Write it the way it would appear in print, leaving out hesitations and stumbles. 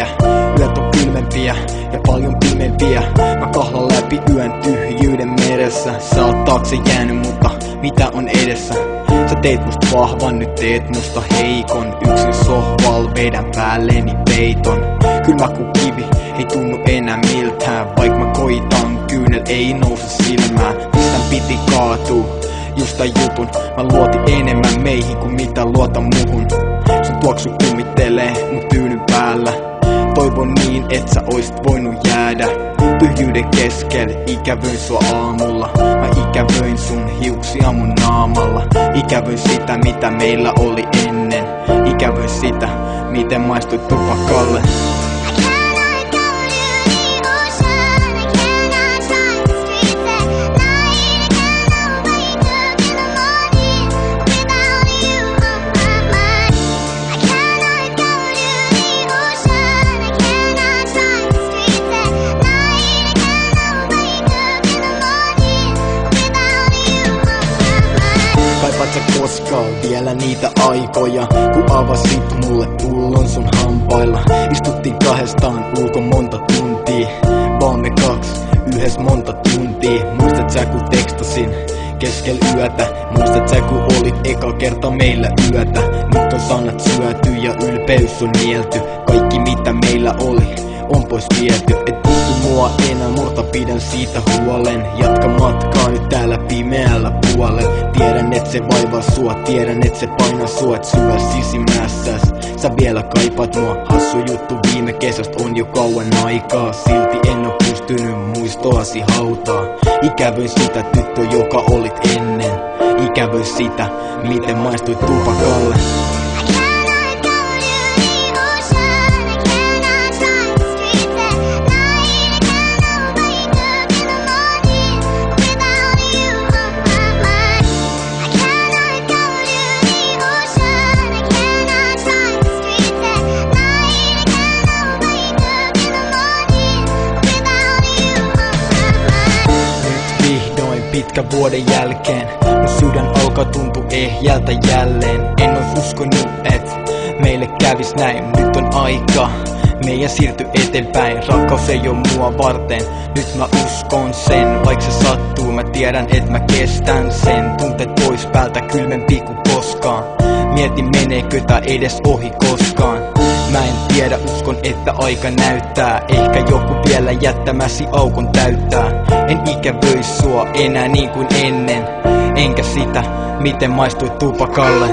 kylmempiä, yöt on kylmempiä ja paljon pimempiä. Mä kahlan läpi yön tyhjyyden meressä. Sä oot taakse jäänyt, mutta mitä on edessä? Sä teit musta vahvan, nyt teet musta heikon. Yksin sohval vedän päälleni peiton. Kylmä ku kivi, ei tunnu enää miltään. Vaik mä koitan, kyynel ei nouse silmään. Mistä piti kaatuu, just tän jutun. Mä luotin enemmän meihin kuin mitä luotan muhun. Sun tuoksu kummittelee mun tyynyn päällä. Toivon niin, et sä oisit voinut jäädä tyhjyyden keskelle. Ikävöin sua aamulla, mä ikävöin sun hiuksia mun naamalla. Ikävöin sitä, mitä meillä oli ennen. Ikävöin sitä, miten maistui tupakalle. Kaipaat sä koskaan vielä niitä aikoja, kun avasit mulle pullon sun hampailla. Istuttiin kahdestaan ulkon monta tuntia, vaan me kaks yhdessä monta tuntia. Muistat sä kun tekstasin keskel yötä? Muistat sä kun olit eka kerta meillä yötä? Nyt on sanat syöty ja ylpeys on nielty. Kaikki mitä meillä oli on pois viety. Et pysty mua enää murta, pidän siitä huolen. Jatka matkaa nyt täällä pimeällä puolella. Tiedän et se vaivaa sua, tiedän et se painaa sua. Et syvä sisimmässäs sä vielä kaipaat mua. Hassu juttu viime kesästä on jo kauan aikaa. Silti en oo pystynyt muistoasi hautaa. Ikävöin sitä tyttö joka olit ennen. Ikävöin sitä miten maistuit tupakalle. Pitkän vuoden jälkeen mun sydän alkaa tuntua ehjältä jälleen. En ois uskonut et meille kävis näin. Nyt on aika meidän siirty eteenpäin. Rakkaus ei oo mua varten, nyt mä uskon sen. Vaik se sattuu, mä tiedän et mä kestän sen. Tunteet pois päältä kylmempi kuin koskaan. Mietin meneekö tää edes ohi koskaan. Mä en tiedä, uskon että aika näyttää. Ehkä joku vielä jättämäsi aukon täyttää. En ikävöi sua enää niin kuin ennen. Enkä sitä, miten maistui tupakalle.